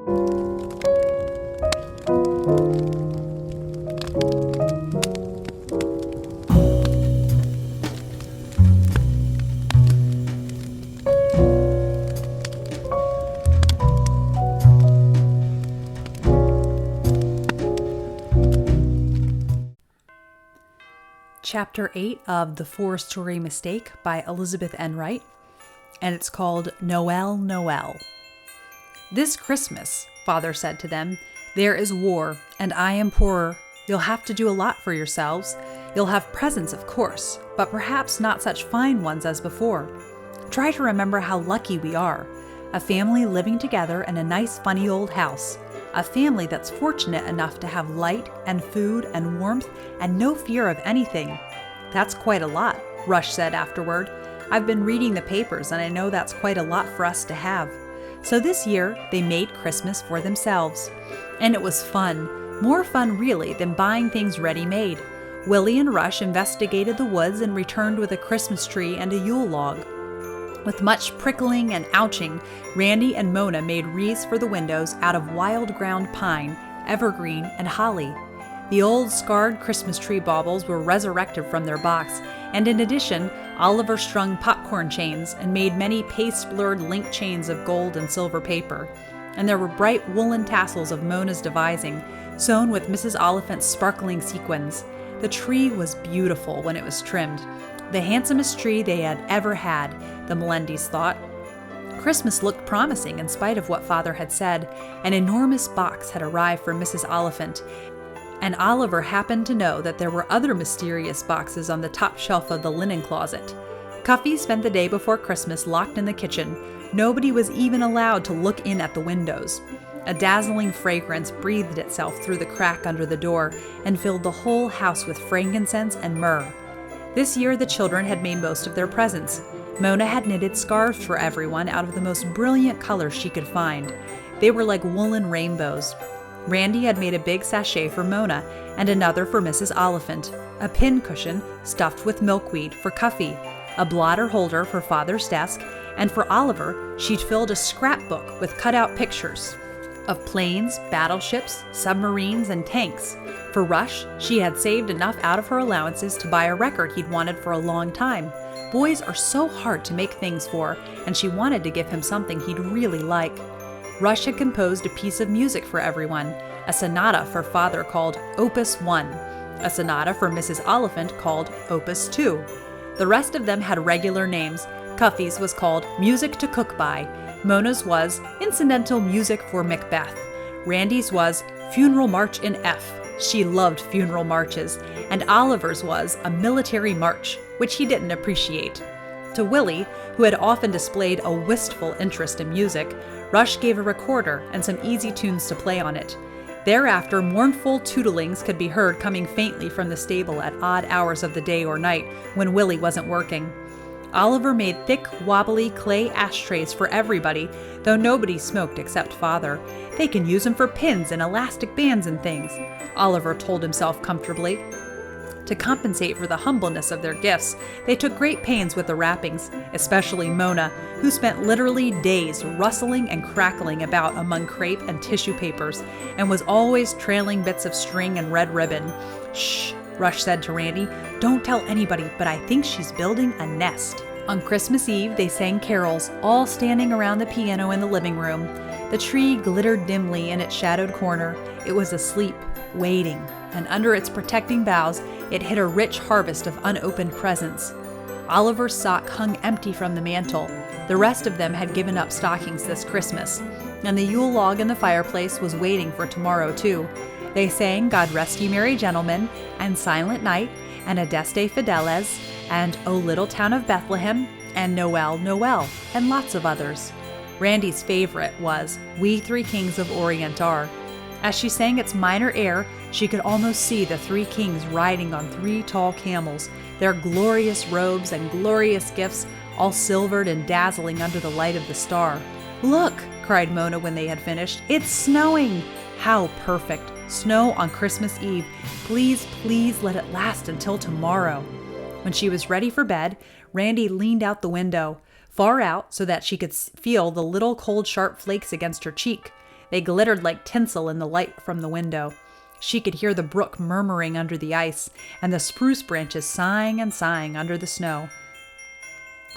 Chapter 8 of The Four-Story Mistake by Elizabeth Enright, and it's called Noel, Noel. "This Christmas," Father said to them, "there is war, and I am poor. You'll have to do a lot for yourselves. You'll have presents, of course, but perhaps not such fine ones as before. Try to remember how lucky we are. A family living together in a nice, funny old house. A family that's fortunate enough to have light and food and warmth and no fear of anything." "That's quite a lot," Rush said afterward. "I've been reading the papers and I know that's quite a lot for us to have." So this year, they made Christmas for themselves. And it was fun. More fun, really, than buying things ready-made. Willie and Rush investigated the woods and returned with a Christmas tree and a Yule log. With much prickling and ouching, Randy and Mona made wreaths for the windows out of wild ground pine, evergreen, and holly. The old scarred Christmas tree baubles were resurrected from their box, and in addition, Oliver strung popcorn chains and made many paste-blurred link chains of gold and silver paper. And there were bright woolen tassels of Mona's devising, sewn with Mrs. Oliphant's sparkling sequins. The tree was beautiful when it was trimmed. The handsomest tree they had ever had, the Melendys thought. Christmas looked promising in spite of what Father had said. An enormous box had arrived for Mrs. Oliphant, and Oliver happened to know that there were other mysterious boxes on the top shelf of the linen closet. Cuffy spent the day before Christmas locked in the kitchen. Nobody was even allowed to look in at the windows. A dazzling fragrance breathed itself through the crack under the door and filled the whole house with frankincense and myrrh. This year the children had made most of their presents. Mona had knitted scarves for everyone out of the most brilliant colors she could find. They were like woolen rainbows. Randy had made a big sachet for Mona and another for Mrs. Oliphant, a pin cushion stuffed with milkweed for Cuffy, a blotter holder for Father's desk, and for Oliver she'd filled a scrapbook with cut-out pictures of planes, battleships, submarines, and tanks. For Rush, she had saved enough out of her allowances to buy a record he'd wanted for a long time. Boys are so hard to make things for, and she wanted to give him something he'd really like. Rush had composed a piece of music for everyone, a sonata for Father called Opus 1, a sonata for Mrs. Oliphant called Opus 2. The rest of them had regular names. Cuffy's was called Music to Cook By, Mona's was Incidental Music for Macbeth, Randy's was Funeral March in F. She loved funeral marches, and Oliver's was a military march, which he didn't appreciate. To Willie, who had often displayed a wistful interest in music, Rush gave a recorder and some easy tunes to play on it. Thereafter, mournful tootlings could be heard coming faintly from the stable at odd hours of the day or night when Willie wasn't working. Oliver made thick, wobbly clay ashtrays for everybody, though nobody smoked except Father. "They can use them for pins and elastic bands and things," Oliver told himself comfortably. To compensate for the humbleness of their gifts, they took great pains with the wrappings, especially Mona, who spent literally days rustling and crackling about among crepe and tissue papers, and was always trailing bits of string and red ribbon. "Shh," Rush said to Randy, "don't tell anybody, but I think she's building a nest." On Christmas Eve, they sang carols, all standing around the piano in the living room. The tree glittered dimly in its shadowed corner. It was asleep, waiting, and under its protecting boughs, it hid a rich harvest of unopened presents. Oliver's sock hung empty from the mantel. The rest of them had given up stockings this Christmas, and the Yule log in the fireplace was waiting for tomorrow, too. They sang God Rest Ye Merry Gentlemen, and Silent Night, and Adeste Fideles, and O Little Town of Bethlehem, and Noel, Noel, and lots of others. Randy's favorite was We Three Kings of Orient Are. As she sang its minor air, she could almost see the three kings riding on three tall camels, their glorious robes and glorious gifts all silvered and dazzling under the light of the star. "Look!" cried Mona when they had finished. "It's snowing!" How perfect! Snow on Christmas Eve. Please, please let it last until tomorrow. When she was ready for bed, Randy leaned out the window, far out so that she could feel the little cold sharp flakes against her cheek. They glittered like tinsel in the light from the window. She could hear the brook murmuring under the ice, and the spruce branches sighing and sighing under the snow.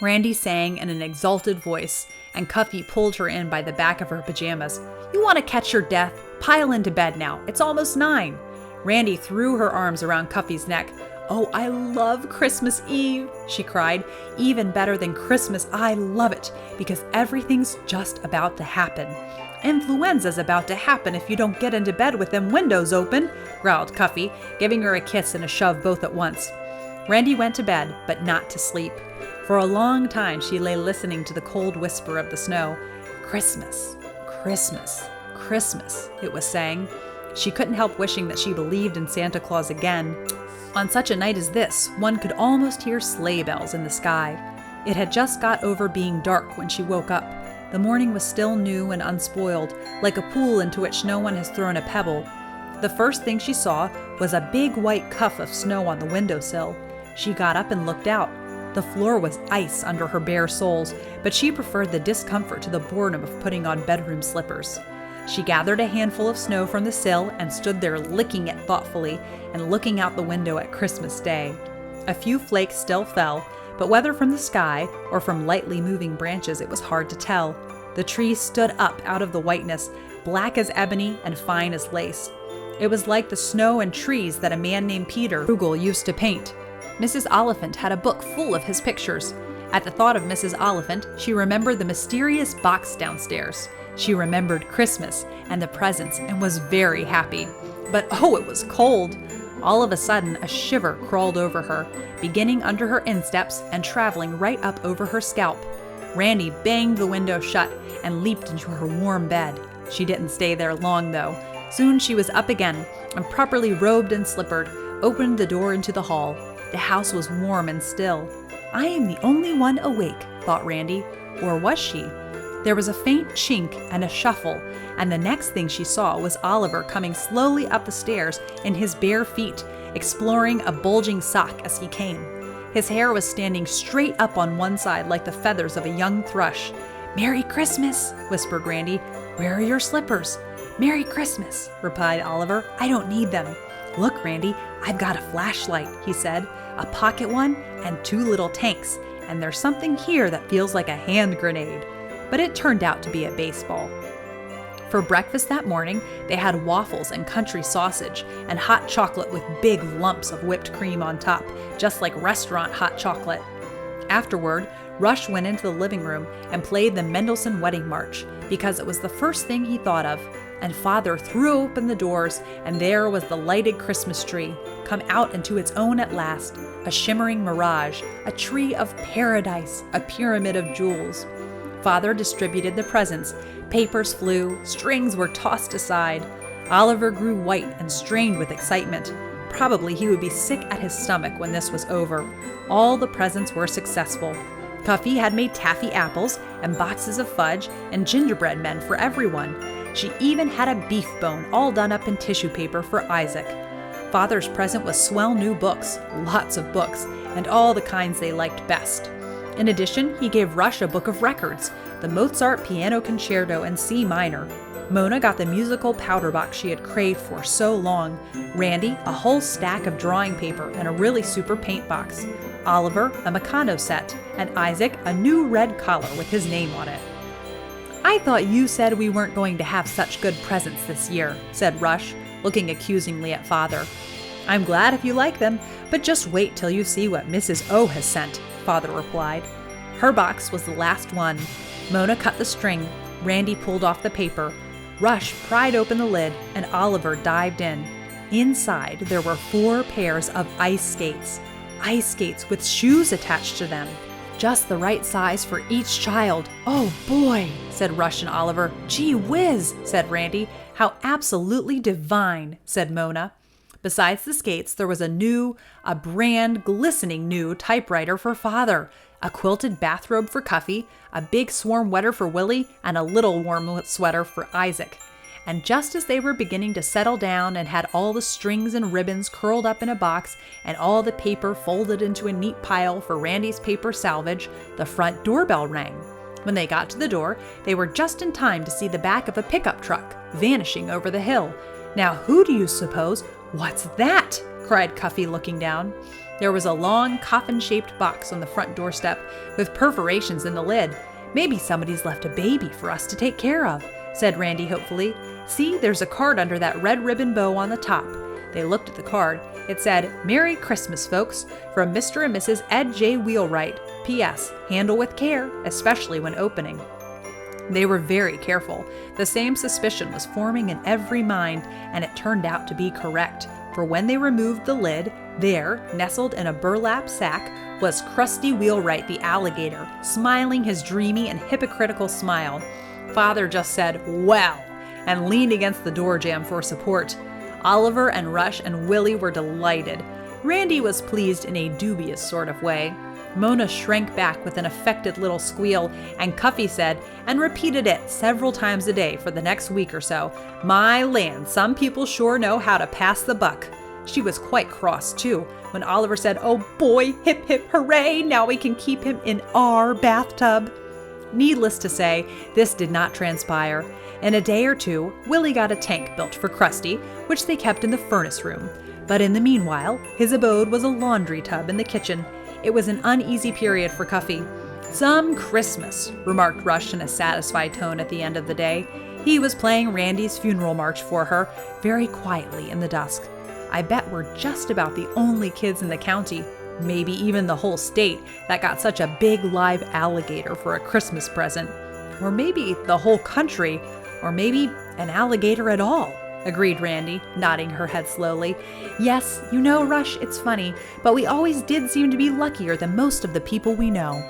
Randy sang in an exalted voice, and Cuffy pulled her in by the back of her pajamas. "You want to catch your death? Pile into bed now. It's almost 9. Randy threw her arms around Cuffy's neck. "Oh, I love Christmas Eve," she cried. "Even better than Christmas, I love it, because everything's just about to happen." "Influenza's about to happen if you don't get into bed with them windows open," growled Cuffy, giving her a kiss and a shove both at once. Randy went to bed, but not to sleep. For a long time she lay listening to the cold whisper of the snow. "Christmas, Christmas, Christmas," it was saying. She couldn't help wishing that she believed in Santa Claus again. On such a night as this, one could almost hear sleigh bells in the sky. It had just got over being dark when she woke up. The morning was still new and unspoiled, like a pool into which no one has thrown a pebble. The first thing she saw was a big white cuff of snow on the windowsill. She got up and looked out. The floor was ice under her bare soles, but she preferred the discomfort to the boredom of putting on bedroom slippers. She gathered a handful of snow from the sill and stood there licking it thoughtfully and looking out the window at Christmas Day. A few flakes still fell, but whether from the sky or from lightly moving branches, it was hard to tell. The trees stood up out of the whiteness, black as ebony and fine as lace. It was like the snow and trees that a man named Peter Frugal used to paint. Mrs. Oliphant had a book full of his pictures. At the thought of Mrs. Oliphant, she remembered the mysterious box downstairs. She remembered Christmas and the presents and was very happy. But oh, it was cold! All of a sudden, a shiver crawled over her, beginning under her insteps and traveling right up over her scalp. Randy banged the window shut and leaped into her warm bed. She didn't stay there long, though. Soon she was up again and properly robed and slippered, opened the door into the hall. The house was warm and still. "I am the only one awake," thought Randy. Or was she? There was a faint chink and a shuffle, and the next thing she saw was Oliver coming slowly up the stairs in his bare feet, exploring a bulging sock as he came. His hair was standing straight up on one side like the feathers of a young thrush. "Merry Christmas," whispered Randy. "Where are your slippers?" "Merry Christmas," replied Oliver. "I don't need them." "Look, Randy, I've got a flashlight," he said. "A pocket one and 2 little tanks, and there's something here that feels like a hand grenade." But it turned out to be a baseball. For breakfast that morning, they had waffles and country sausage and hot chocolate with big lumps of whipped cream on top, just like restaurant hot chocolate. Afterward, Rush went into the living room and played the Mendelssohn Wedding March, because it was the first thing he thought of. And Father threw open the doors, and there was the lighted Christmas tree, come out into its own at last, a shimmering mirage, a tree of paradise, a pyramid of jewels. Father distributed the presents. Papers flew, strings were tossed aside. Oliver grew white and strained with excitement. Probably he would be sick at his stomach when this was over. All the presents were successful. Cuffy had made taffy apples and boxes of fudge and gingerbread men for everyone. She even had a beef bone all done up in tissue paper for Isaac. Father's present was swell new books, lots of books, and all the kinds they liked best. In addition, he gave Rush a book of records, the Mozart Piano Concerto in C minor. Mona got the musical powder box she had craved for so long. Randy, a whole stack of drawing paper and a really super paint box. Oliver, a Mikado set, and Isaac, a new red collar with his name on it. "I thought you said we weren't going to have such good presents this year," said Rush, looking accusingly at Father. "I'm glad if you like them, but just wait till you see what Mrs. O has sent," Father replied. Her box was the last one. Mona cut the string. Randy pulled off the paper. Rush pried open the lid, and Oliver dived in. Inside, there were 4 pairs of ice skates. Ice skates with shoes attached to them. Just the right size for each child. "Oh boy," said Rush and Oliver. "Gee whiz," said Randy. "How absolutely divine," said Mona. Besides the skates, there was a brand glistening new typewriter for Father, a quilted bathrobe for Cuffy, a big swarm sweater for Willie, and a little warm sweater for Isaac. And just as they were beginning to settle down and had all the strings and ribbons curled up in a box and all the paper folded into a neat pile for Randy's paper salvage, the front doorbell rang. When they got to the door, they were just in time to see the back of a pickup truck vanishing over the hill. Now, who do you suppose? What's that? Cried Cuffy, looking down. There was a long, coffin-shaped box on the front doorstep with perforations in the lid. Maybe somebody's left a baby for us to take care of, said Randy hopefully. See, there's a card under that red ribbon bow on the top. They looked at the card. It said, "Merry Christmas, folks, from Mr. and Mrs. Ed J. Wheelwright. P.S. Handle with care, especially when opening." They were very careful. The same suspicion was forming in every mind, and it turned out to be correct. For when they removed the lid, there, nestled in a burlap sack, was Krusty Wheelwright the alligator, smiling his dreamy and hypocritical smile. Father just said, "Well," and leaned against the door jamb for support. Oliver and Rush and Willie were delighted. Randy was pleased in a dubious sort of way. Mona shrank back with an affected little squeal, and Cuffy said, and repeated it several times a day for the next week or so, "My land, some people sure know how to pass the buck." She was quite cross, too, when Oliver said, "Oh boy, hip hip hooray, now we can keep him in our bathtub." Needless to say, this did not transpire. In a day or two, Willie got a tank built for Krusty, which they kept in the furnace room. But in the meanwhile, his abode was a laundry tub in the kitchen. It was an uneasy period for Cuffy. "Some Christmas," remarked Rush in a satisfied tone at the end of the day. He was playing Randy's funeral march for her, very quietly in the dusk. "I bet we're just about the only kids in the county, maybe even the whole state, that got such a big live alligator for a Christmas present. Or maybe the whole country, or maybe an alligator at all," agreed Randy, nodding her head slowly. "Yes, you know, Rush, it's funny, but we always did seem to be luckier than most of the people we know."